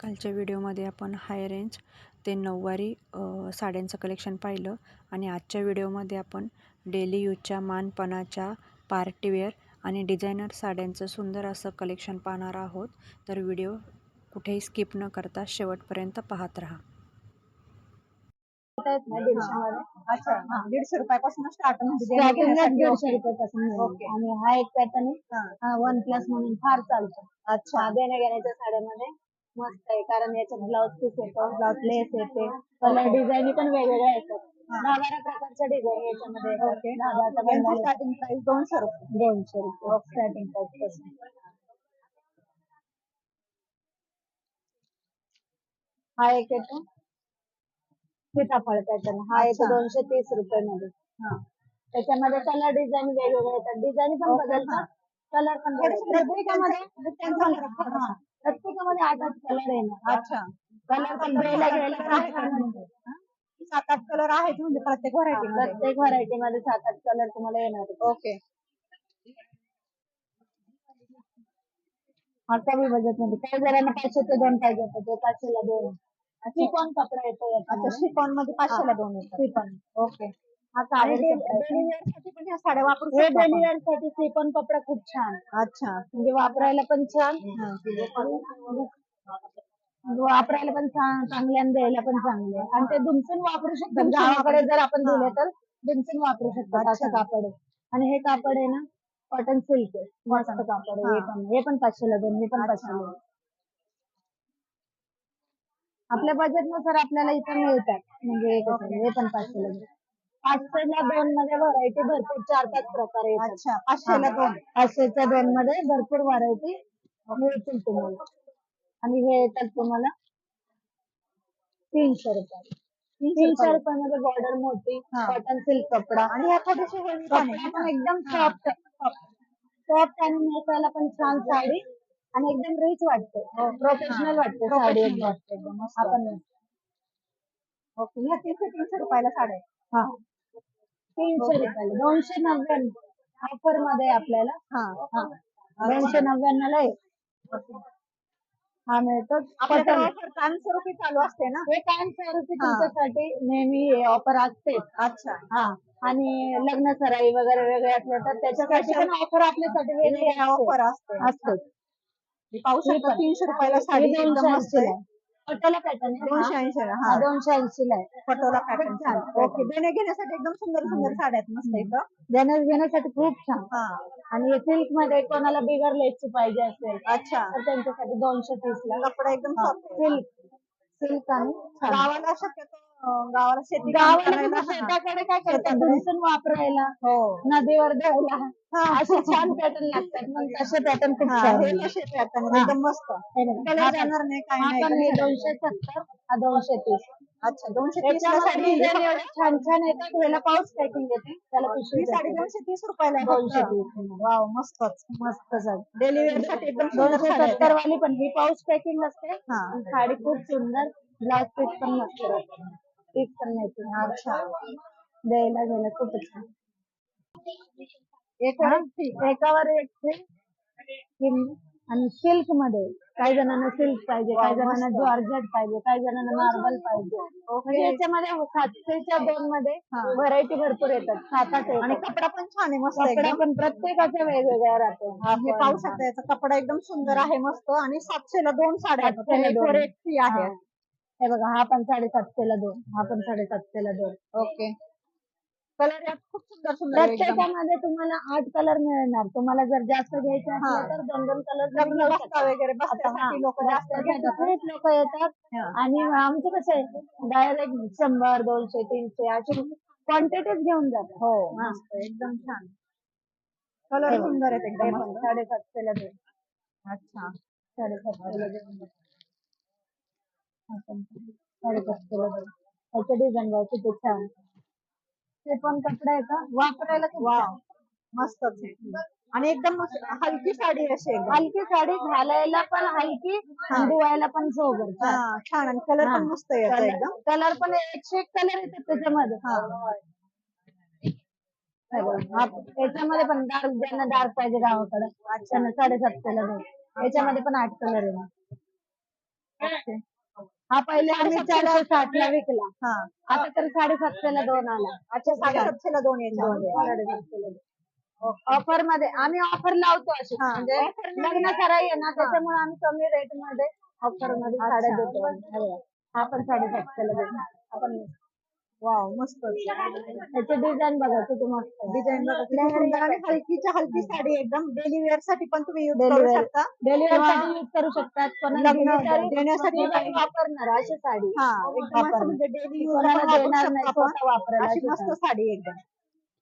कालच्या व्हिडिओमध्ये आपण हाय रेंज ते नऊवारी साड्यांचं कलेक्शन पाहिलं आणि आजच्या व्हिडिओमध्ये आपण डेली यूजच्या मानपणाच्या पार्टीवेअर आणि डिझायनर साड्यांचं सुंदर असं कलेक्शन पाहणार आहोत. तर व्हिडिओ कुठेही स्किप न करता शेवटपर्यंत पाहत राहा. अच्छा, 150 रुपयापासून स्टार्ट म्हणजे स्टार्टिंग घेण्यासाठी 150 रुपयापासून ओके. आणि हा एक पॅटर्न आहे वन प्लस म्हणून फार चालतो. अच्छा. देण्या घेण्याच्या साड्यामध्ये मस्त आहे कारण याच्यात ब्लाउज पीस येतो, ब्लाउज लेस येते, कलर डिझाईन पण वेगवेगळ्या येतात. 10-12 प्रकारच्या डिझाईन याच्यामध्ये येतात. ओके. 10-10 यांची स्टार्टिंग प्राइस 200 रुपये. 200 रुपये स्टार्टिंग प्राइस पासून. हा एक येतो सीताफळ पॅटर्न, हा येतो अच्छा. 230 रुपये मध्ये. हा. त्याच्यामध्ये कलर डिझाईन वेगवेगळे येतात, डिझाईन पण ओके, बदलतात, कलर पण थोडंसं प्रत्येकामध्ये प्रत्येकामध्ये 8-8 कलर येणार. अच्छा. कलर पण घ्यायला पण छान म्हणजे. 7-8 कलर आहेत म्हणजे प्रत्येक व्हरायटी मध्ये. प्रत्येक व्हरायटी मध्ये 7-8 कलर तुम्हाला येणार. ओके. हा कमी बजेट मध्ये, काही जणांना 500 ते 2 पाहिजे होते, ते 500 ला 2. शिफॉन कपडा येतो अच्छा, याच्यामध्ये. शिफॉन मध्ये 500 ला 2 येतात. शिफॉन. ओके. हा आणि कापडी डेली वेअर साठी पण ह्या साड्या वापरू हे शकतो आपण. डेली वेअर साठी शिफॉन कपडा खूप छान, अच्छा. म्हणजे वापरायला पण छान, वापरायला पण चांगले आणि द्यायला पण चांगले, आणि ते दुमसून वापरू शकतात. गावाकडे जर आपण दिले तर दुमसून वापरू शकतात. असं कापड आहे. आणि हे कापड आहे ना कॉटन सिल्क आहे, मस्त कापड आहे. हे पण 500 ला 2, हे पण 500 ला. आपल्या बजेट नुसार आपल्याला इथं मिळतात, म्हणजे हे पण 500 ला 2. 500 ला 2 मध्ये व्हरायटी भरपूर 4-5 प्रकार येतात. अच्छा, 500 ला 2. 500 च्या 2 मध्ये भरपूर व्हरायटी मिळतील तुम्हाला. आणि हे येतात तुम्हाला 300 रुपये. 300 रुपयामध्ये बॉर्डर मोठी कॉटन सिल्क कपडा, आणि ह्या थोडेसे हेवी पण आहे. कपडा पण एकदम सॉफ्ट सॉफ्ट आणि नेसायला पण छान साडी, आणि एकदम रिच वाटते, प्रोफेशनल वाटते साडी एकदम. आपण ओके. ह्या 300 रुपयाला साड्या आहेत. हा 300 रुपयाला 299 ऑफर मध्ये आपल्याला. हा. 299 ला आहे. हा मिळतो. आपल्याकडे ऑफर कायमस्वरूपी चालू असते ना. हे कायमस्वरूपी तुमच्यासाठी नेहमी ऑफर असते. अच्छा. हा, आणि लग्न सराई वगैरे वेगळे असले तर त्याच्यासाठी पण ऑफर आपल्यासाठी वेगळी ऑफर असते. पाहू शकता 300 रुपयाला साडी एकदम मस्त आहे. पटोला पॅटर्न 280 ला. 280 ला आहे. पटोला पॅटर्न. ओके. देण्या घेण्यासाठी एकदम सुंदर सुंदर साड्या आहेत मस्त इथं. घेण्यासाठी खूप छान. हा. आणि सिल्क मध्ये कोणाला बिगर लेसची पाहिजे असेल अच्छा. तर त्यांच्यासाठी 230 ला. कपडा एकदम सॉफ्ट आहे. सिल्क आणि गावाला शक्यतो गावाला शेती गावाला शेताकडे काय करतात, दुमसून वापरायला, हो, नदीवर द्यायला असे छान पॅटर्न लागतात. मग तसे पॅटर्न खूप छान. हे कसे पॅटर्न एकदम मस्त. कलर जाणार नाही काय नाही. 270, हा 230. अच्छा, 230 ला साडी छान छान येतात. ह्याला पाऊस पॅकिंग येते, त्याला ही पिशवी साडी 230 रुपयाला आहे. 230. वाव, मस्तच. मस्त साडी. डेली वेअर साठी एकदम सुंदर साडी आहे. 270 वाली पण ही पाऊस पॅकिंग असते. हा. साडी खूप सुंदर, ब्लाउज पीस पण मस्त राहते, पीस पण नाही. अच्छा. द्यायला घ्यायला खूप छान. एकावर एक आणि सिल्क मध्ये काही जणांना सिल्क पाहिजे, काही जणांना जॉर्जेट पाहिजे, काही जणांना मार्बल पाहिजे. म्हणजे याच्यामध्ये 700च्या 2 मध्ये व्हरायटी भरपूर येतात. 7-8 येतात. आणि कपडा पण छान आहे मस्त. कपडा पण प्रत्येकाच्या वेगवेगळ्या राहतो. हे पाहू शकता, याचा कपडा एकदम सुंदर आहे मस्त. आणि 700 ला 2 साड्या आहेत. 700 ला 2 फ्री आहे. हे बघा, हा पण 750 ला 2, हा पण 750 ला 2. ओके. कलर यात खूप सुंदर सुंदर आहे. प्रत्येकामध्ये तुम्हाला 8 कलर मिळणार. तुम्हाला जर जास्त घ्यायचे असले तर 2-2 कलर लग्न बसता वगैरे बसण्यासाठी लोक जास्त घेतात. खूप लोक येतात. आणि आमचे कसं आहे, डायरेक्ट 100, 200, 300 अशी क्वांटिटीच घेऊन जातात. हो, मस्त एकदम छान. कलर सुंदर आहेत एकदम. 750 ला 2. अच्छा, 750 ला 2. 750 ला 2. त्याचे डिझाईन बघा किती छान. ते पण कपडा आहे का, वापरायला खूप छान. मस्तच आहे. आणि एकदम हलकी साडी अशी हलकी साडी, घालायला पण हलकी, धुवायला पण सोबत छान. आणि कलर पण मस्त आहे एकदम. कलर पण 101 कलर येतात त्याच्यामध्ये. याच्यामध्ये पण डार्क, ज्यांना डार्क पाहिजे गावाकडे त्यांना 750 ला 2. याच्यामध्ये पण 8 कलर आहे. ओके. हा पहिले आम्ही 460 ला विकला. हा. आता तर 750 ला 2 आला. अच्छा, 750 ला 2 याच्यामध्ये. 750 ला ऑफर मध्ये आम्ही ऑफर लावतो अशी हा. म्हणजे Offer मध्ये- लग्न सराई आहे ना त्याच्यामुळे आम्ही कमी रेट मध्ये ऑफर मध्ये साड्या देतो. हे बघा. हा पण 750 ला देतो आपण. वाव, मस्त त्याचे डिझाईन बघा किती मस्त आहे. डिझाईन बघा किती सुंदर आणि हलकीच्या हलकी साडी एकदम डेली वेअर साठी पण तुम्ही यूज Daily करू wear. शकता. डेली वेअर किंवा साठी यूज करू शकतात. कोणाला लग्न दिली तरी देण्यासाठी ती बाई वापरणार अशी साडी. हा, एकदम असं वापरणार. म्हणजे डेली यूज कोणाला वापरू देणार शकतो नाही, आपण. स्वतः वापरायला अशी अशी मस्त साडी. साडी एकदम.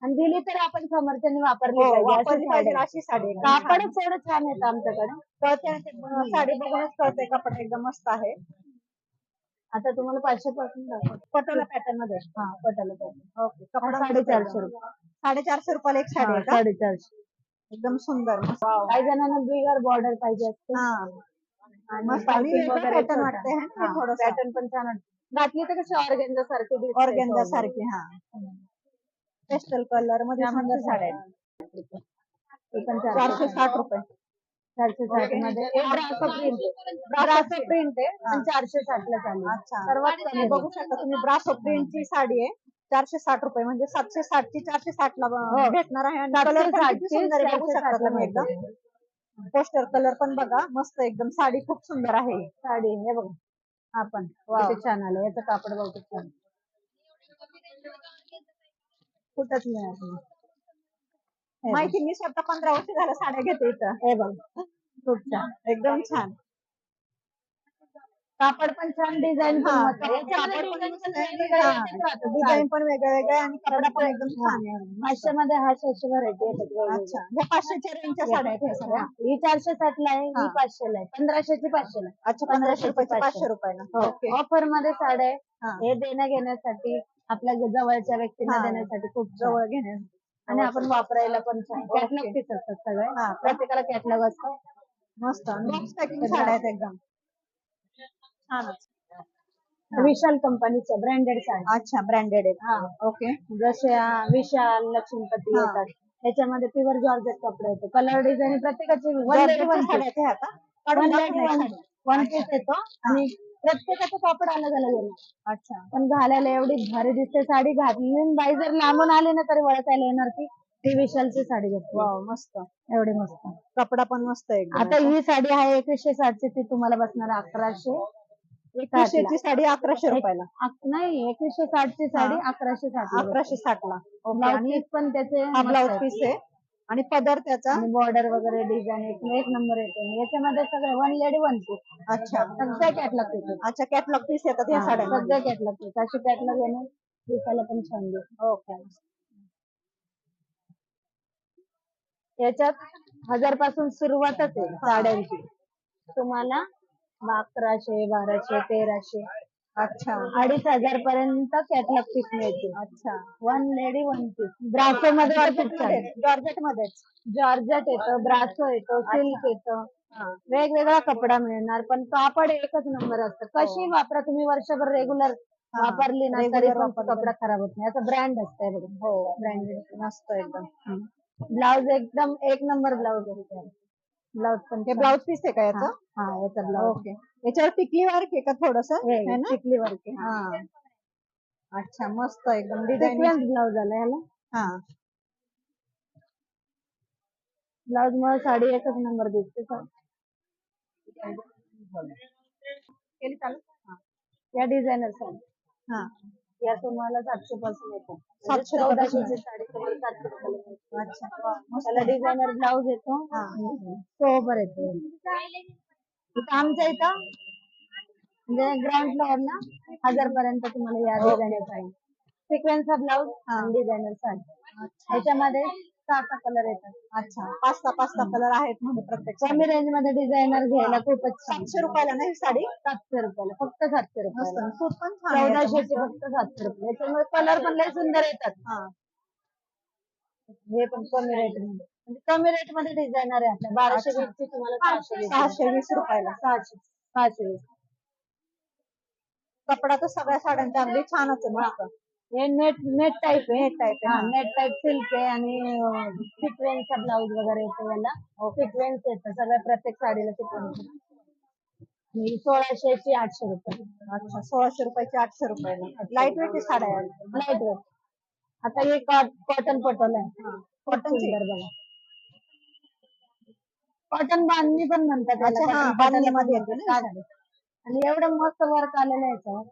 आणि दिली तर आपण समर्थाने वापरली हो, पाहिजे वापरली अशी पाहिजे साडी. अशी साडी एकदम कापड छान. थोडं छान येतं आमच्याकडे. कळते ना ते साडी बघूनच कळते कपडा एकदम मस्त आहे. आता तुम्हाला 500 पासून दाखवतो. पटोला पॅटर्न मध्ये. हा पटलं पाहिजे. ओके. कपडा 450 रुपये. 450 रुपयाला एक साडी आहे का? 450. एकदम सुंदर. वाव. काही जणांना बिगर बॉर्डर पाहिजे असते. हा, आणि मस्त आणि पायपिंग वेगळं वगैरे पॅटर्न वाटतंय है ना थोडंसं. पॅटर्न पण छान वाटतं. घातली तर कशी ऑर्गेन्झा सारखी दिसते. ऑर्गेन्झा सारखी. हा, पेस्टल कलर मध्ये त्यामध्ये सुंदर साड्या आहेत. ते पण 460 रुपये. 460 मध्ये एक ब्रासो प्रिंट आहे. ब्रासो प्रिंट आहे आणि 460 ला चालू आहे. अच्छा, सर्वात कमी बघू शकता तुम्ही ब्रासो प्रिंटची साडी आहे 460 रुपये म्हणजे 760 ची 460 ला भेटणार आहे. आणि कलर पण किती सुंदर आहे बघू शकता तुम्ही एकदम. पोस्टर कलर पण बघा मस्त एकदम. साडी खूप सुंदर आहे. साडी हे बघा. हा पण किती छान आलं. याचं कापड बघू छान. कुठंच मिळत नाही. हे माहिती मी स्वतः 15 वर्ष झालं साड्या घेते इथं. हे बघ खूप छान. एकदम छान. कापड पण छान. डिझाईन पण हा, मस्त. याच्यामध्ये कापड पण डिझाईन मस्त पण आहे. वेगवेगळे हा, येतात राहतात. डिझाईन पण वेगळे वेगळे आणि कपडा पण एकदम छान आहे. 500 मध्ये हा 600 व्हरायटी येतात वेगवेगळ्या. अच्छा, ह्या 500च्या रेंजच्या साड्या आहेत ह्या सगळ्या. ही 460 ला आहे. ही हा. 500 ला आहे. 1500 ची 500 ला. अच्छा, 1500 रुपयाची 500 रुपयाला. ओके. ऑफर मध्ये साड्या आहे. हा. हे देण्या घेण्यासाठी आपल्या जवळच्या व्यक्तींना हा. देण्यासाठी खूप जवळ जवळ घेणे. आणि आपण वापरायला पण छान. कॅटलॉग पीस असतात सगळे. हा. प्रत्येकाला कॅटलॉग असतो. मस्त बॉक्स पॅकिंग साड्या आहेत एकदम छानच. हा. विशाल कंपनीच्या ब्रँडेड साड्या. अच्छा, ब्रँडेड आहेत. हा. ओके. जसे विशाल, लक्ष्मीपती हा. येतात. त्याच्यामध्ये प्युअर जॉर्जेट कपडा येतो. कलर डिझाईन प्रत्येकाची जॉर्जेटच्या साड्या आहेत ह्या आता. काढून दाखवा एक साडी. वन पीस येतो आणि प्रत्येकाचं कापड अलग अलग येणार. अच्छा, पण घालायला एवढी भारी दिसते साडी. घातली आणि बाई जर लांबून आली ना तरी ओळखायला येणार की ती विशालची साडी घेतली. वाव, मस्त. एवढी मस्त. कपडा पण मस्त आहे एकदम. आता ही साडी आहे 2160 ची. ती तुम्हाला बसणार 1100. 2100 ची साडी 1100 रुपयाला. नाही 2160 ची साडी 1160 ला. 1160 ला. ओके. ब्लाउज आणि पीस पण त्याचे हा ब्लाउज पीस आहे आणि पदर त्याचा. आणि बॉर्डर वगैरे डिझाईन एक नंबर येते. याच्यामध्ये सगळे वन लेडी वन पीस. अच्छा, सगळं कॅटलॉग पीस. अच्छा, कॅटलॉग पीस येतात ह्या साड्या. सगळं कॅटलॉग पीस. अशी कॅटलॉग येणार दिसायला पण छान दिसत. ओके. याच्यात 1000 पासून सुरुवातच आहे साड्यांची. तुम्हाला 1100, 1200, 1300, अच्छा, 2500 पर्यंत कॅटलॉग पीस मिळते. अच्छा. One lady one piece. ब्रासो मध्ये जॉर्जेट मध्येच. जॉर्जेट येतं, ब्रासो येतो, सिल्क येतं. वेगवेगळा कपडा मिळणार पण कापड एकच नंबर असतं. कशी वापरा तुम्ही. वर्षभर रेग्युलर वापरली ना तरी पण कपडा खराब होत नाही. असं ब्रँड असतंय बघा. हो, ब्रँडेड मस्त एकदम. ब्लाउज एकदम एक नंबर ब्लाउज असते. ब्लाउज पण हे ब्लाउज पीस आहे का याचं? हा याचा ब्लाउज. ओके. याच्यावर टिकली वर्क आहे का थोडस? है ना? टिकली वर्क आहे. हा. अच्छा, मस्त एकदम डिझाईन. सिक्वेन्स ब्लाउज आला ह्याला. हा. ब्लाउज मुळे साडी एकच नंबर दिसते. केली चालू? या डिझायनर साडी. हा. या तुम्हाला 700 पासून येतो. 700 1400 ची साडी तुम्हाला 700 रुपयाला मिळते. अच्छा, त्याला डिझायनर ब्लाउज येतो. सोबर येतो. इथं आमच्या इथं म्हणजे ग्राउंड फ्लोअर ना 1000 पर्यंत तुम्हाला या डिझायनर साडी. सिक्वेन्सचा ब्लाउज आणि डिझायनर साडी. त्याच्यामध्ये 6 कलर येतात. अच्छा, 5 कलर आहेत म्हणजे प्रत्येक. कमी रेंज मध्ये डिझायनर घ्यायला खूपच छान. 700 रुपयाला नाही साडी? 700 रुपयाला. फक्त 700 रुपयाला. सूट पण छान आहे. 1400 ची फक्त 700 रुपये. याच्यामुळे कलर पण लय सुंदर येतात. हे पण कमी रेट मध्ये म्हणजे कमी रेट मध्ये डिझायनर आहे आपल्या. 1220 ची तुम्हाला 620 रुपयाला. 620. कपडा तर सगळ्या साड्यांचा अगदी छानच आहे. मस्त. हे नेट टाईप आहे. नेट टाईप आहे. नेट टाईप सिल्क आहे आणि सिक्वेन्सचा ब्लाउज वगैरे येतो याला. सिक्वेन्स येतं सगळ्या प्रत्येक साडीला सिक्वेन्स. आणि 1600ची 800 रुपये. अच्छा, 1600 रुपयाची 800 रुपयाला. लाईट वेट साड्या आहे. Light weight. आता हे कॉटन पटोला आहे. खूप कॉटनची. सुंदर बघा. कॉटन बांधणी पण म्हणतात त्याला. अच्छा, हा, cotton बांधणीमध्ये पटोला पण येते ना म्हणतात. साडी. आणि एवढं मस्त वर्क आलेलं आहे याच्यावर.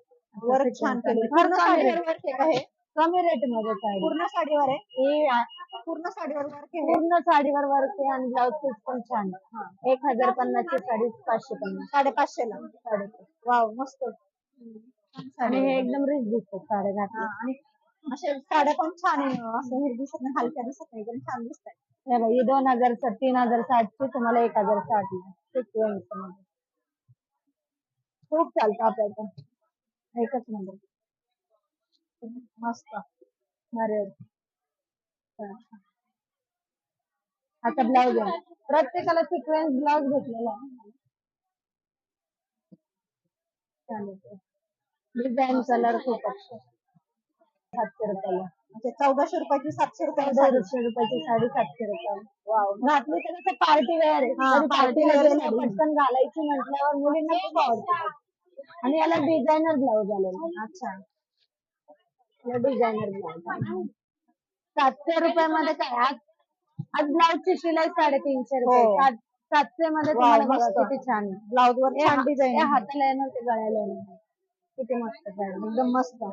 वर्क छान केले. फार पूर्ण कमी साडीवर रेट. वर्क आहे का हे? कमी रेट मध्ये साडी. पूर्ण साडीवर आहे. हे पूर्ण साडीवर वर्क आहे. पूर्ण साडीवर वर्क आहे आणि ब्लाउज पीस पण छान आहे. 1050 ची साडी 550. 550 ला. वाव, मस्त. आणि हे एकदम रिच दिसतात साड्या हा, घातल्या. आणि अशा साड्या पण छान आहे. असं हे दिसत नाही, हलक्या दिसत नाही, एकदम छान दिसत आहे. हे बघा, ही 2000 3060 ची तुम्हाला 1060 ला. सिक्वेन्स मध्ये खूप चालतं आपल्याला. एकच नंबर. मस्त. अरे आता ब्लाउज आहे. प्रत्येकाला सिक्वेन्स ब्लाउज भेटलेला आहे. डिझाईन कलर खूप असतो. 700 रुपयाला. म्हणजे 1400 रुपयाची 700 रुपयाची साडी. 1400 रुपयाची साडी 700 रुपयाला. वाव. घातली तर कसं पार्टी वेअर आहे. हा, कधी party पार्टीला wear गेलं साडी. पटकन घालायची म्हटल्यावर मुलींना खूप आवडते. आणि याला डिझायनर ब्लाउज आलेला. अच्छा. याला डिझायनर ब्लाउज 700 रुपयामध्ये काय आज ब्लाउजची शिलाई 350 रुपये. हो. 700 मध्ये वाव, तुम्हाला बघा मस्त. किती छान. ब्लाउज वर छान डिझाईन. हाताला येणार ते गळ्याला येणार. किती मस्त साडी. एकदम मस्त.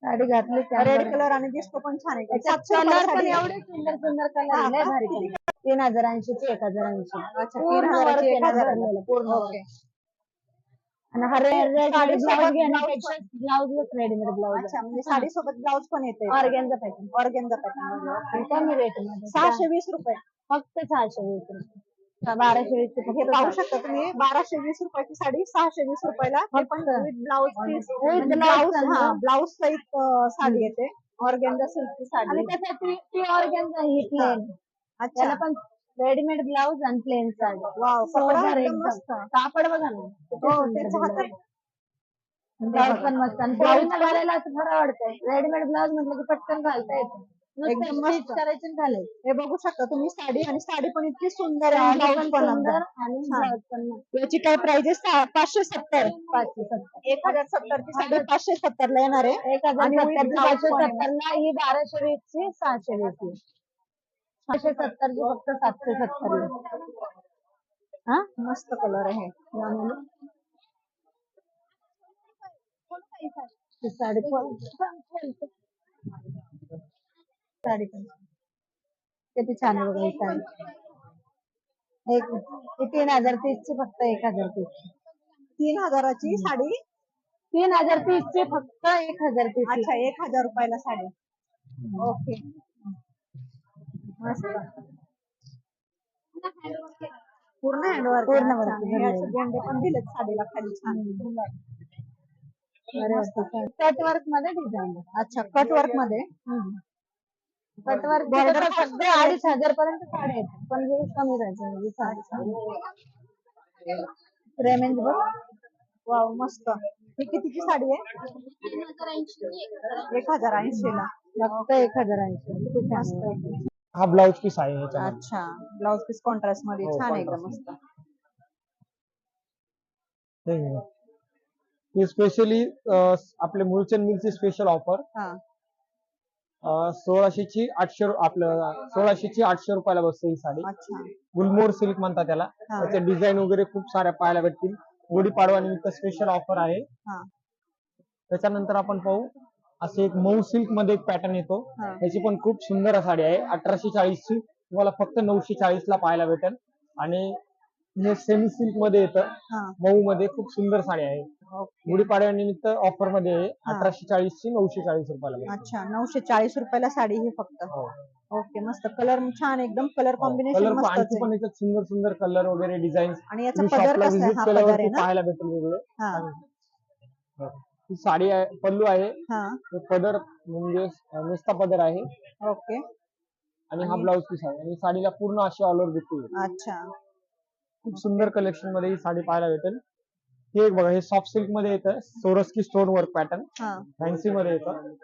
साडी घातली रेड कलर आणि दिसतो पण छान आहे. 700 कलर रुपयाला पण साडी आहे. एवढे सुंदर सुंदर कलर हा, लय का? भारी किती? कलर. 3080 ची 1080. अच्छा, पूर्ण 3000 वर्क ची आहे ना 1000 भरलेलं, पूर्ण work. ओके. आणि हा रेडीमेड साडी ब्लाउज सोबत घेण्यापेक्षा ब्लाउजच रेडीमेड ब्लाउज अच्छा, म्हणजे साडी सोबत ब्लाउज पण येते. Organza pattern. Organza pattern. कमी रेट मध्ये 620 रुपये. फक्त 620 रुपये. 1220 ची हे फक्त पाहू शकता तुम्ही, 1220 रुपयाची साडी 620 रुपयाला. ते पण with blouse piece. With blouse, blouse हा, आणि- ब्लाउज सहित साडी येते. ऑर्गेन्झा सिल्कची साडी. आणि त्यासाठी ती ऑर्गेन्झा ही प्लेन. अच्छा. त्याला पण रेडीमेड ब्लाउज आणि प्लेन साडी. वाव, कपडा सोबर एकदम एकदम. मस्त. कापड बघा ना. किती हो, सुंदर त्याच्या दिलंय. हातात. ब्लाउज पण मस्त. आणि ब्लाउज घालायला असं फार आवडतंय. रेडीमेड ब्लाउज म्हटलं की पटकन घालता येतं. एकदम नुसतं मस्त. stitch करायचं आणि घालायचं. हे बघू शकता तुम्ही साडी, आणि साडी पण इतकी सुंदर आहे. साडी ब्लाउज पण पण सुंदर एकदम आणि छान. ब्लाउज पण मस्त. याची काय प्राइस आहे? 570. 570. 1070 ची साडी 570 ला येणार आहे. 1070 ची ब्लाउज पण आहे. 570 ला. ही 1220 ची 620 ला. 570 ची फक्त 770 ला. हा, मस्त कलर आहे. ही साडी पण साडी पण किती छान आहे बघा ही साडी. ही 3030 ची फक्त 1030. 3000 ची साडी. 3030 ची फक्त 1030. अच्छा, 1000 रुपयाला साडी. ओके. मस्त. पूर्ण हँडवर्क. पूर्ण work झालेलं. झेंडे पण दिलेत साडीला खाली छान. कट वर्क मध्ये डिझाईन. अच्छा, कट वर्क मध्ये. कट वर्क Border सगळे 2500 पर्यंत साड्या येतात. पण हे कमी राहायचं म्हणजे साडी. रेमेंज बघ. वाव, मस्त. ही कितीची साडी आहे? 1080 ला. फक्त 1080. किती छान आहे. हा ब्लाउज पीस आहे ह्याच्यामध्ये. अच्छा, ब्लाउज पीस कॉन्ट्रास्ट मध्ये हो, छान आहे, एकदम contrast. मस्त. हे स्पेशली आपले मुळचंद मिलची स्पेशल ऑफर. हा. 1600 ची 800 आपलं 1600 ची 800 रुपयाला बसते ही साडी. अच्छा. गुलमोहर सिल्क म्हणतात त्याला. हा. त्याचे डिझाईन वगैरे खूप साऱ्या पाहायला भेटतील. गुढीपाडवा निमित्त स्पेशल ऑफर आहे. हा. त्याच्यानंतर आपण पाहू असे एक मऊ सिल्क मध्ये एक पॅटर्न येतो. हा. त्याची पण खूप सुंदर साडी आहे. 1840 ची तुम्हाला फक्त 940 ला पाहायला भेटेल. आणि हे सेमी सिल्क मध्ये येतं. हा. मऊ मध्ये खूप सुंदर साडी आहे. ओके. गुढीपाडव्यानिमित्त ऑफर मध्ये आहे. 1840 ची 940 रुपयाला भेटेल. अच्छा, 940 रुपयाला साडी ही फक्त. हो. ओके, मस्त. कलर छान, एकदम कलर कॉम्बिनेशन कलर मस्त आणखी पण याच्यात सुंदर सुंदर कलर वगैरे डिझाईन आणि याचा तुम्ही पदर शॉपला कसा आहे? व्हिजिट हा पदर केल्यावरती आहे ना? पाहायला भेटेल वेगळं. हा. हो. ही साडी आहे, पल्लू आहे. हा. हे पदर म्हणजे नुसता पदर आहे. ओके. आणि हा ब्लाउज पीस आहे. आणि साडीला पूर्ण अशी ऑल ओव्हर बिट्टी आहे. अच्छा. खूप सुंदर कलेक्शन मध्ये ही साडी पाहायला भेटेल. हे एक बघा, हे सॉफ्ट सिल्क मध्ये येतं. सोरस्की स्टोन वर्क पॅटर्न हा. फॅन्सी मध्ये येतं.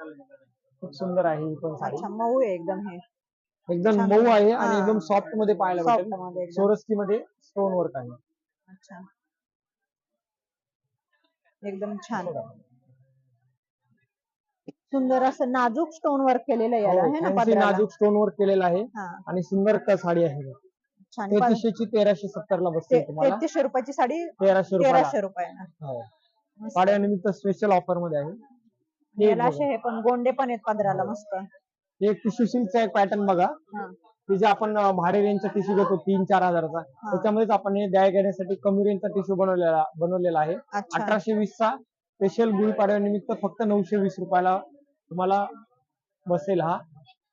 खूप सुंदर आहे ही पण साडी. अच्छा, मऊ आहे एकदम हे. एकदम छान. मऊ आहे आणि हा. एकदम सॉफ्ट मध्ये पाहायला Soft भेटेल. मध्ये एकदम. सोरस्की मध्ये स्टोन वर्क आहे. अच्छा. एकदम छान सुंदर असं नाजूक स्टोन वर्क केलेलं आहे याला, है ना फॅन्सी पदराला. नाजूक स्टोन वर्क केलेला आहे हा आणि सुंदर साडी आहे. छान 3300 ची 1370 ला बसेल तुम्हाला. 3300 रुपयाची साडी 1300 रुपयाला. 1300 रुपयाला. हो. मस्त. पाडव्यानिमित्त स्पेशल ऑफर मध्ये आहे. हे याला बघा. असे हे पण गोंडे पण आहेत पदराला मस्त. हे एक टिश्यू सिल्कचा एक पॅटर्न बघा. हा की जे आपण भारी रेंजचा टिश्यू घेतो 3-4 हजाराचा, त्याच्यामध्येच आपण हे द्याय घेण्यासाठी कमी रेंजचा टिश्यू बनवलेला आहे. अच्छा 1820 चा स्पेशल गुढीपाडव्यानिमित्त फक्त 920 रुपयाला तुम्हाला बसेल. हा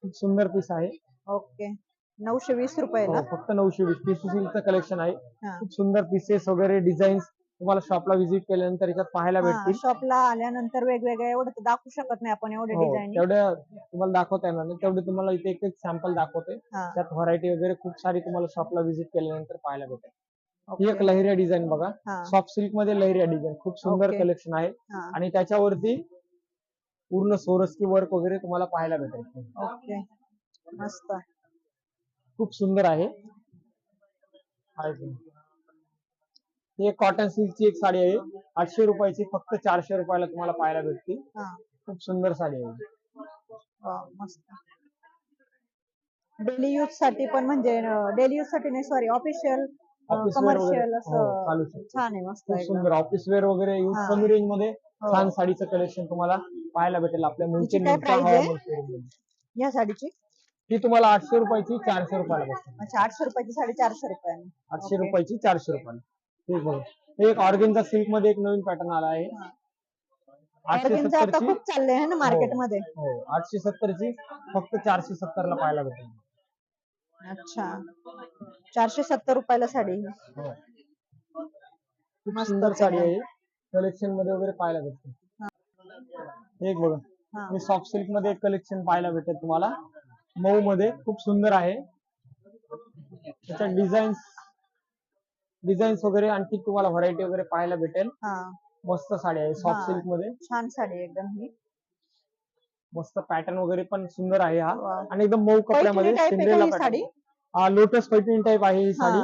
खूप सुंदर पीस आहे. ओके 920 रुपयाला. फक्त 920 टिश्यू सिल्कचं कलेक्शन आहे. हा. खूप सुंदर पीसेस वगैरे डिझाईन्स तुम्हाला शॉपला व्हिजिट केल्यानंतर याच्यात पाहायला भेटतील. शॉपला आल्यानंतर वेगवेगळे एवढं तर दाखवू शकत नाही आपण एवढे डिझाईन. तेवढ्या तुम्हाला दाखवता येणार नाही, तेवढे तुम्हाला इथे एक सॅम्पल दाखवते. त्यात व्हरायटी वगैरे खूप सारी तुम्हाला शॉपला व्हिजिट केल्यानंतर पाहायला भेटेल. ही एक लहरिया डिझाईन बघा. सॉफ्ट सिल्क मध्ये लहरिया डिझाईन खूप सुंदर ओके. कलेक्शन आहे आणि त्याच्यावरती पूर्ण सोरस्की वर्क वगैरे तुम्हाला पाहायला भेटेल. ओके मस्त. खूप सुंदर आहे. ही एक कॉटन सिल्कची एक साडी आहे 800 रुपयाची, फक्त 400 रुपयाला तुम्हाला पाहायला भेटते. खूप सुंदर साडी आहे. मस्त. डेली यूज साठी पण म्हणजे डेली यूज साठी नाही सॉरी ऑफिशियल ऑफिस वेअर वगैरे कमर्शियल असं चालू शकते. छान आहे मस्त खूप एकदम. सुंदर ऑफिस वेअर वगैरे यूज कमी रेंज मध्ये छान साडीचं कलेक्शन तुम्हाला पाहायला भेटेल आपल्या तिची मुंबई काय price आहे? मध्ये. या साडीची ती तुम्हाला 800 रुपयाची 400 रुपयाला बसते. अच्छा 800 रुपयाची साडी 400 रुपयाला. 800 रुपयाची 400 रुपयाला. हे बघा, हे एक ऑर्गेन्झा सिल्क मध्ये एक नवीन पॅटर्न आला आहे. ऑर्गेन्झा 870 आता ची खूप चालले आहे ना मार्केट मध्ये. 870 ची फक्त 470 ला पाहायला भेटेल. अच्छा 470 रुपयाला साडी ही. खूप मस्त सुंदर आहे. साडी आहे. कलेक्शन मध्ये वगैरे पाहायला भेटते. एक बघा, हे सॉफ्ट सिल्क मध्ये एक कलेक्शन पाहायला भेटेल तुम्हाला मऊ मध्ये. खूप सुंदर आहे. त्याच्यात डिझाईन्स वगैरे आणखी तुम्हाला व्हरायटी वगैरे पाहायला भेटेल. मस्त साडी आहे सॉफ्ट सिल्क मध्ये. छान साडी आहे एकदम ही. मस्त पॅटर्न वगैरे पण सुंदर आहे हा वा. आणि एकदम मऊ कपड्यामध्ये पैठणी type आहे का सिंड्रेला ही sari? Pattern. Lotus Paithani type आहे ही साडी.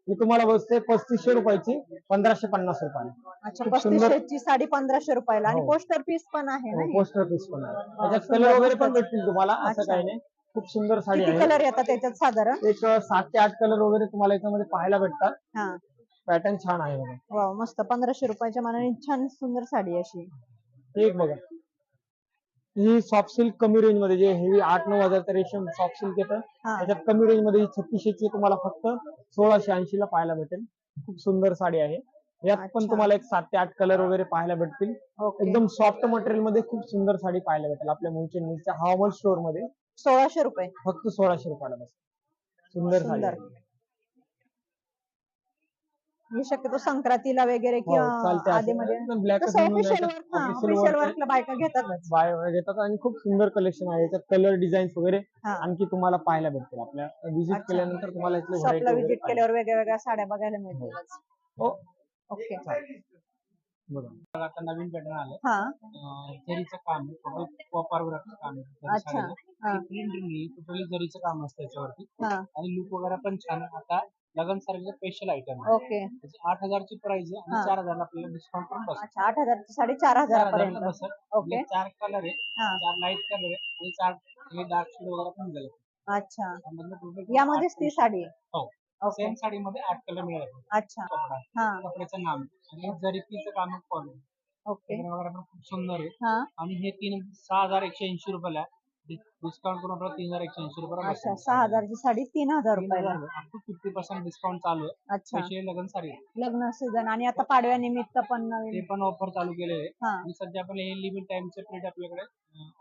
ही तुम्हाला बसते 3500 रुपयाची 1550 रुपयाला. अच्छा खूप सुंदर. 3500 ची साडी 1500 रुपयाला आणि हो. पोस्टर पीस पण आहे ना ही? पोस्टर पीस पण आहे. त्याच्यात सुंदर कलर वगैरे मस्त. पण भेटतील तुम्हाला, असं अच्छा. काही नाही. खूप सुंदर साडी किती आहे. कलर येतात त्याच्यात साधारण? एक 7 ते 8 कलर वगैरे तुम्हाला याच्यामध्ये पाहायला भेटतात. हा पॅटर्न छान आहे बघा. वा मस्त 1500 रुपयाच्या मानाने छान सुंदर साडी आहे अशी. एक बघा, ही सॉफ्ट सिल्क कमी रेंज मध्ये जे हेवी 8-9 हजारचं रेशम सॉफ्ट सिल्क येतं त्याच्यात कमी रेंज मध्ये ही 3600 ची तुम्हाला फक्त 1680 ला पाहायला भेटेल. खूप सुंदर साडी आहे. यात पण अच्छा. तुम्हाला एक 7 ते 8 कलर वगैरे पाहायला भेटतील. ओके एकदम सॉफ्ट मटेरियल मध्ये खूप सुंदर साडी पाहायला भेटेल आपल्या मुंबईच्या हवामल स्टोअर मध्ये. 1600 रुपये. फक्त 1600 रुपयाला बस. सुंदर साडी सुंदर. आहे. मी शक्यतो संक्रांतीला वगैरे हो, चालते किंवा असं. आधीमध्ये एकदम black कसं च म्हणून ऑफिशियल नाही तर official ऑफिशियल work वर्कला बायका घेतातच. घेतात आणि खूप सुंदर कलेक्शन आहे. याच्यात कलर डिझाईन्स वगैरे हा. आणखी तुम्हाला पाहायला भेटतील. आपल्या व्हिजिट अच्छा. केल्यानंतर तुम्हाला इथली शॉपला व्हरायटी व्हिजिट केल्यावर वेगळ्या वेगळ्या साड्या बघायला मिळतील. हो ओके बघा, आता नवीन पॅटर्न आलं. हा जरीचं काम आहे, टोटल कॉपर वर्कचं काम आहे. अच्छा. हा. टोटली जरीचं काम असतं याच्यावरती हा आणि लुक वगैरे पण छान आहे. आता लग्न सारखं स्पेशल आयटम आहे. ओके त्याची 8000 ची प्राइस आहे आणि 4000 आपल्याला डिस्काउंट पण बसतो. अच्छा 8000 ची साडी 4000 4000 पर्यंत. बसत. ओके 4 कलर आहे, हा 4 लाईट कलर आहे आणि 4 हे डार्क शेड वगैरे पण मिळेल. अच्छा त्यामधलं total यामध्येच ती साडी आहे. हो ओके सेम साडीमध्ये 8 कलर मिळेल. अच्छा कपडा हा कपड्याचं नाव आणि जरीचं काम फॉलो ओके वगैरे पण खूप सुंदर आहे. हा आणि हे 6180 रुपयाला आहे. डिस्काउंट करून आपल्याला 3180 रुपयाला अच्छा बसेल. 6000 ची साडी 3000 रुपयाला. up to 50% डिस्काउंट चालू आहे. अच्छा स्पेशली लग्न साडी लग्न सीझन आणि आता पाडव्यानिमित्त पण ते नवीन. पण ऑफर चालू केलेले आहे. हा आणि सध्या आपण हे लिमिट टाइमचे पिरियड आपल्याकडे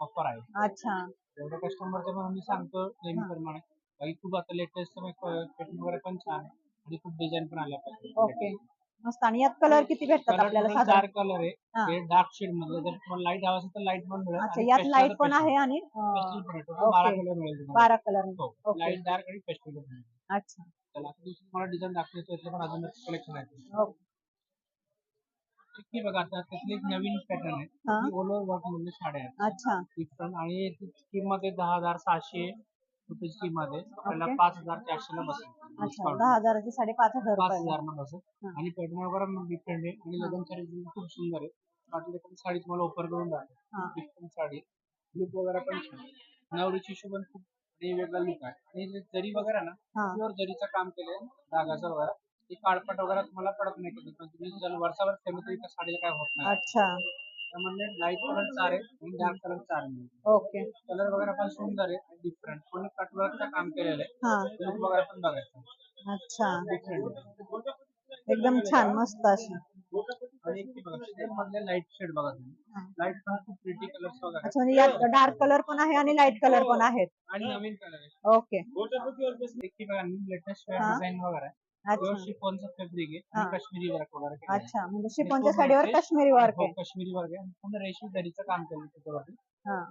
ऑफर आहे. अच्छा एवढ्या कस्टमरच्या पण आम्ही सांगतो नेहमीप्रमाणे काही खूप आता लेटेस्ट पॅटर्न वगैरे पण छान आहे आणि खूप डिझाईन पण आल्या पाहिजे. ओके मस्त. आणि यात कलर किती भेटतात आपल्याला कलर साधारण? 4 कलर आहे. हा. हे डार्क शेड मध्ये जर तुम्हाला लाईट हवा असेल तर लाईट पण मिळेल. अच्छा आणि यात pastel लाईट तर पण pastel. आहे आणि Pastel पण आहे. Total okay. 12 कलर मिळेल तुम्हाला. 12 कलर. हो ओके लाईट डार्क आणि पेस्टल मिळेल. अच्छा चला आता दुसरी तुम्हाला डिझाईन दाखवतो त्यातलं पण अजून कलेक्शन आहे. ओके ती बघा आता त्यातली एक नवीन पॅटर्न आहे. हा. ती ओल वर्क मधले साड्या आहेत. अच्छा ती पण आणि ती किंमत आहे 10600 रुपयाची किंमत आहे. आपल्याला ओके. 5400 ला बसेल. अच्छा डिस्काउंट 10,000 ची साडी 5000 रुपयाला. 5000 ला बसेल. हा. आणि पॅटर्न वगैरे डिफरंट आहे आणि लग्न साडी खूप सुंदर आहे. वाटलं तर साडी तुम्हाला ऑफर करून हा. राहते डिफरंट साडी लुक वगैरे पण छान नवरीची हिशोबान खूप वेगवेगळा लुक आहे आणि जे जरी वगैरे ना हा. प्युअर जरीचं काम केलंय धागाचं वगैरे ते काळपट वगैरे तुम्हाला पडत नाही कधी पण तुम्ही जर वर्षावर ठेवलं तरी त्या साडीला काय होत नाही अच्छा. त्यामध्ये लाईट कलर चार आहे आणि डार्क कलर चार आहे ओके. कलर वगैरे पण सुंदर आहे डिफरंट कोणी कटवर्कचं काम केलेलं आहे हा. लुक वगैरे पण बघायचं अच्छा. डिफरंट एकदम छान मस्त अशी. आणि एक ती बघा शेड मधले लाईट शेड बघा तुम्ही लाईट पण खूप प्रिटी कलर्स वगैरे अच्छा, म्हणजे यात डार्क कलर पण आहे आणि लाईट कलर पण आहेत. आणि नवीन कलर आहे ओके. एक ती बघा लेटेस्ट हा. डिझाईन वगैरे आहे अच्छा. शिफॉनचं फॅब्रिक आहे हा. आणि काश्मीरी वर्क वगैरे केलेलं आहे. अच्छा, म्हणजे शिफॉनच्या पूर्ण साडीवर इथे- काश्मीरी वर्क हो, आहे. काश्मीरी वर्क आहे आणि पूर्ण रेशमी दरीचं काम केलं त्याच्यावरती हा.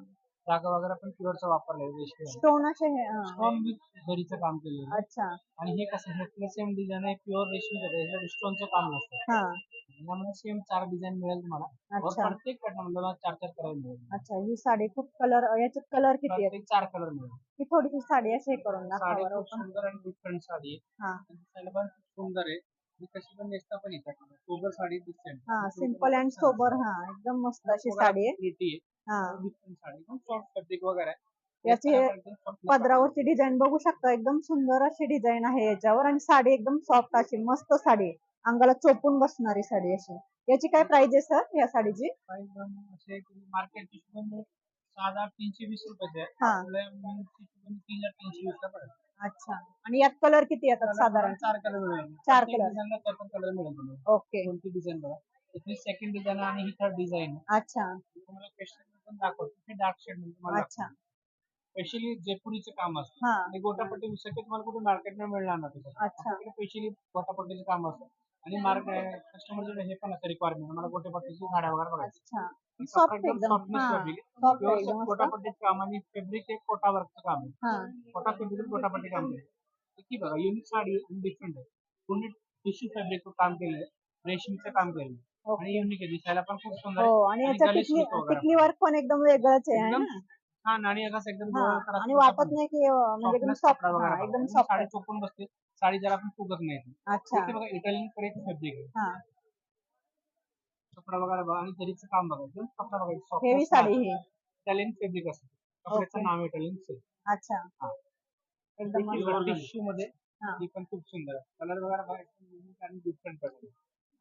धागा वगैरे पण प्युअरचा वापरलाय रेशमी स्टोन असे हे, हा. स्टोन विथ दरीचं काम केलेलं आहे. अच्छा. आणि हे कसं हे सेम डिझाईन आहे प्युअर रेशमी स्टोनचं काम नसतं हा. यामध्ये सेम 4 डिझाईन मिळेल तुम्हाला वर अच्छा. प्रत्येक पॅटर्न मध्ये 4 कलर मिळेल अच्छा, ही साडी खूप कलर, याच्यात कलर किती आहेत? प्रत्येक 4 कलर मिळेल ही थोडीशी साडी अशी हे करून साडी दाखवा खूप बरं. सुंदर आणि डिफरंट साडी आहे हा. आणि दिसायला पण खूप सुंदर आहे आणि कशी पण नेसता पण येतात सोबर साडी दिसते हा, सिम्पल अँड सोबर. हा, एकदम मस्त अशी साडी आहे. प्रिटी हा. आहे डिफरंट साडी एकदम सॉफ्ट फॅब्रिक वगैरे आहे. याची नेसताना पण एकदम soft पदरावरची डिझाईन बघू शकता, एकदम सुंदर अशी डिझाईन आहे याच्यावर आणि साडी एकदम सॉफ्ट अशी मस्त साडी आहे. अंगाला चोपून बसणारी साडी अशी. याची काय प्राइस आहे सर या साडीची? एकदम असे मार्केट साधा 320 रुपयाचे आहे हा. आपल्या 3,320 ला पडेल अच्छा, आणि यात कलर किती येतात साधारण? 4 कलर मिळेल 4 कलर. डिझाईनला 4 कलर मिळेल तुम्हाला ओके. कोणती डिझाईन बघा इथली सेकंड डिझाईन आणि ही थर्ड डिझाईन अच्छा. तुम्हाला क्वेश्चन पण दाखवतो हे डार्क शेड मध्ये तुम्हाला अच्छा. स्पेशली जयपुरीचे काम असतं हा. आणि गोटापट्टी उसके तुम्हाला कुठे मार्केटमध्ये मिळणार नाही त्याच्यात. अच्छा. आपल्याकडे स्पेशली गोटापट्टीचे काम असतं आणि मार्केट कस्टमरचे हे पण असतं रिक्वायरमेंट मला गोटापट्टीची साड्या वगैरे बघायची अच्छा. हे सॉफ्ट कपडा एकदम. softness हा. फॅब्रिक सॉफ्ट एकदम प्युअर मस्त. गोटापट्टीचं काम आणि फॅब्रिक एक कोटावरचं काम आहे हा. कोटा फॅब्रिक गोटापट्टी काम केलं ती बघा युनिक साडी आणि डिफरंट आहे पूर्ण टिश्यू फॅब्रिक काम केलंय रेशमीचं काम केलंय ओके. आणि युनिक आहे दिसायला पण खूप सुंदर हो, आहे आणि आणि याचा गलिश टिकली look वगैरे टिकली वर्क पण एकदम वेगळंच आहे एकदम ना? छान आणि कसं एकदम हा, डोळं खराब आणि होतं वाटत पण. नाही की म्हणजे एकदम Softness सॉफ्ट. कपडा वगैरे हा, बघा. एकदम आणि सॉफ्ट साडी चोपून बसते साडी जरा पण फुगत नाही ती. अच्छा. इथे बघा इटालियन क्रेप फॅब्रिक आहे हा. कपडा वगैरे बघा आणि जरीचं काम बघा एकदम कपडा बघा हेवी साडी ही. इटालियन फॅब्रिक असतं कपड्याचं नाव इटालियन सिल्क अच्छा. एकदम मस्त. टिश्यू मध्ये हा. ती पण खूप सुंदर आहे कलर वगैरे बघा एकदम unique आणि डिफरंट पडतो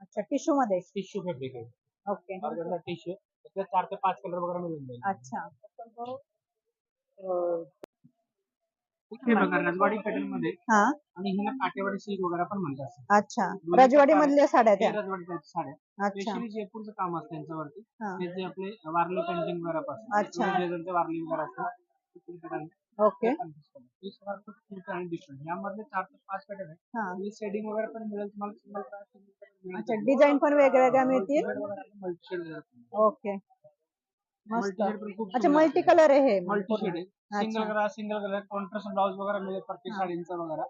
अच्छा, टिश्यू मध्ये. टिश्यू फॅब्रिक आहे ओके. टिश्यू त्याच्यात 4 ते 5 कलर वगैरे मिळून जाईल अच्छा. हे बघा रजवाडी पॅटर्न मध्ये हा. आणि हिला काटेवाडी सिल्क वगैरे पण म्हणतात अच्छा, रजवाडी मधल्या साड्या हे त्या. रजवाडी साड्या अच्छा. स्पेशली जयपूरचं काम असतं त्यांच्यावरती हा. ते जे आपले वारली पेंटिंग वगैरे अच्छा. असतात वारली वगैरे असतात ओके. आणि डिफरंट यामधले 4 ते 5 पॅटर्न आहे हा. शेडिंग वगैरे पण मिळेल तुम्हाला अच्छा, डिझाईन पण वेगवेगळ्या मिळतील. Multi shade okay. मस्त. खूप अच्छा, मल्टी कलर आहे हे मल्टी पूर्ण. शेड आहे सिंगल कलर कॉन्ट्रास्ट ब्लाउज वगैरे मिळेल प्रत्येक हा. साडींचा वगैरे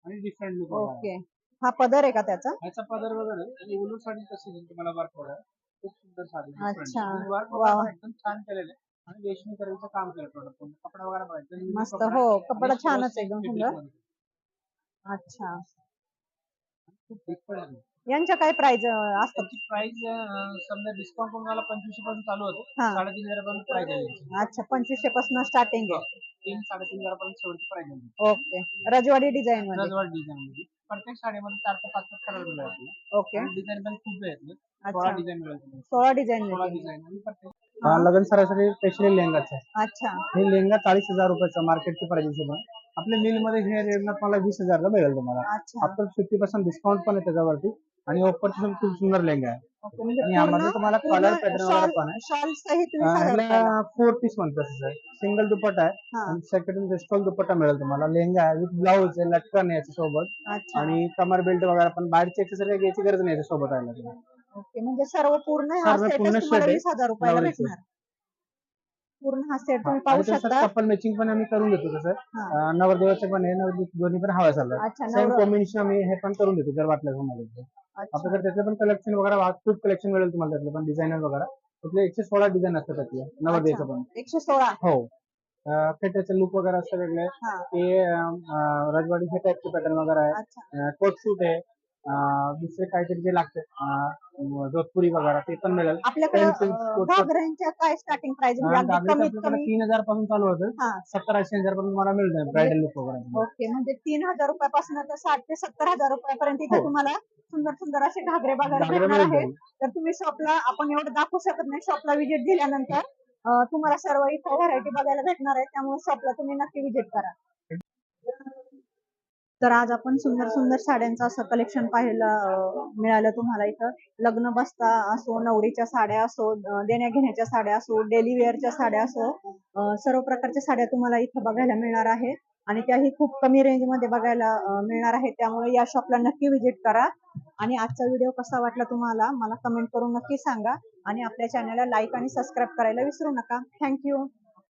आणि डिफरंट लुक वगैरे ओके. हा पदर आहे का त्याचा? ह्याचा पदर वगैरे आणि उलट साडी कशी आहे तुम्हाला वर्क वगैरे खूप सुंदर साडी अच्छा. वर्क वा. वगैरे एकदम छान केलेलं आहे आणि रेशमी कलरचं काम केलं प्रोडक्ट कपडा वगैरे बघायचं मस्त. हो, कपडा छानच आहे एकदम सुंदर. अच्छा. खूप different आहे. यांच्या काय प्राइस असतात? त्याची प्राइस समजा डिस्काउंट तुम्हाला 2500 पासून चालू होते हा. 3,500 पर्यंत प्राइस आहे याची. अच्छा, 2500 पासून स्टार्टिंग आहे. 3,000-3,500 पर्यंत शेवटची प्राइस आहे ओके. रजवाडी डिझाईन मध्ये. रजवाड डिझाईन मध्ये प्रत्येक साडीमध्ये 4 ते 5 कलर मिळेल आपल्याला. ओके. आणि डिझाईन पण खूप आहेत 16 अच्छा. डिझाईन मिळेल तुम्हाला. 16 डिझाईन 16 मिळतील. डिझाईन आणि प्रत्येक हा. लग्न सरासरी स्पेशली लेहंगाचा आहे अच्छा. हे लेहंगा 40,000 रुपयाचा मार्केटची प्राइस हिशोबाने आपल्या मिल मध्ये हे रेटला तुम्हाला 20,000 ला मिळेल तुम्हाला अच्छा. आफ्टर 50% डिस्काउंट पण आहे त्याच्यावरती आणि ऑफर खूप सुंदर लेहंगा आहे ओके, म्हणजे आणि यामध्ये तुम्हाला कलर पॅटर्न वगैरे पण आहे शॉल सहित तुम्ही 1000 रुपयाला. ह्याला 4 पीस म्हणतात सर सिंगल दुपट्टा आहे हा. आणि सेकंड वेस्टर्न दुपट्टा मिळेल तुम्हाला लेहंगा आहे विथ ब्लाऊज आहे लटकन आहे याच्यासोबत अच्छा. आणि कमर बेल्ट वगैरे पण बाहेरची एक्सेसरी घ्यायची गरज नाही याच्यासोबत आहे तुम्हाला ओके, म्हणजे सर्व पूर्ण हा सर्व सेटच पूर्ण तुम्हाला set आहे. 20,000 रुपयाला नवरीचे. भेटणार. पूर्ण हा सेट हा. तुम्ही पाहू आणि तसं शकता. कपल मॅचिंग पण आम्ही करून देतो तसं हा. नवरदेवाचे पण आहे नवरदेव दोन्ही पण हवा चाललं अच्छा, सेम नवर. कॉम्बिनेशन आम्ही हे पण करून देतो जर वाटलं तुम्हाला अच्छा. आपल्याकडे त्याचे पण कलेक्शन वगैरे खूप कलेक्शन मिळेल तुम्हाला त्यातले पण डिझायनर वगैरे त्यातले 116 डिझाईन असतात त्यातले नवरदेवाचे पण 116. हो फेट्याचे लुक वगैरे असतं वेगळे हा. ते रजवाडी हे टाईपचे पॅटर्न वगैरे आहे अच्छा. कोट सूट आहे दुसरे काहीतरी जे लागतं जोधपुरी वगैरे ते पण मिळेल. आपल्याकडे पेन्सिल स्पोर्ट्स घागऱ्यांच्या काय स्टार्टिंग प्राइस म्हणजे अगदी घागरीचं कमीत आपल्याकडे कमी 3000 पासून चालू होतं. हा 70-80 हजार पर्यंत तुम्हाला मिळतं ब्रायडल लुक वगैरे. ओके म्हणजे 3,000 रुपयापासून तर 60 ते 70,000 रुपयापर्यंत इथे हो. तुम्हाला सुंदर सुंदर असे घागरे बघायला घागरे भेटणार मिळून आहेत. तर तुम्ही शॉपला आपण एवढं दाखवू शकत नाही. शॉपला व्हिजिट दिल्यानंतर तुम्हाला सर्व इथं व्हरायटी बघायला भेटणार आहे. त्यामुळे शॉपला तुम्ही नक्की व्हिजिट करा. तर आज आपण सुंदर सुंदर साड्यांचं असं कलेक्शन पाहायला मिळालं तुम्हाला इथं. लग्न बसता असो, नवरीच्या साड्या असो, देण्या घेण्याच्या साड्या असो, डेली वेअरच्या साड्या असो, सर्व प्रकारच्या साड्या तुम्हाला इथं बघायला मिळणार आहे आणि त्याही खूप कमी रेंज मध्ये बघायला मिळणार आहे. त्यामुळे या शॉपला नक्की व्हिजिट करा. आणि आजचा व्हिडिओ कसा वाटला तुम्हाला मला कमेंट करून नक्की सांगा आणि आपल्या चॅनलला लाईक आणि सबस्क्राईब करायला विसरू नका. थँक्यू.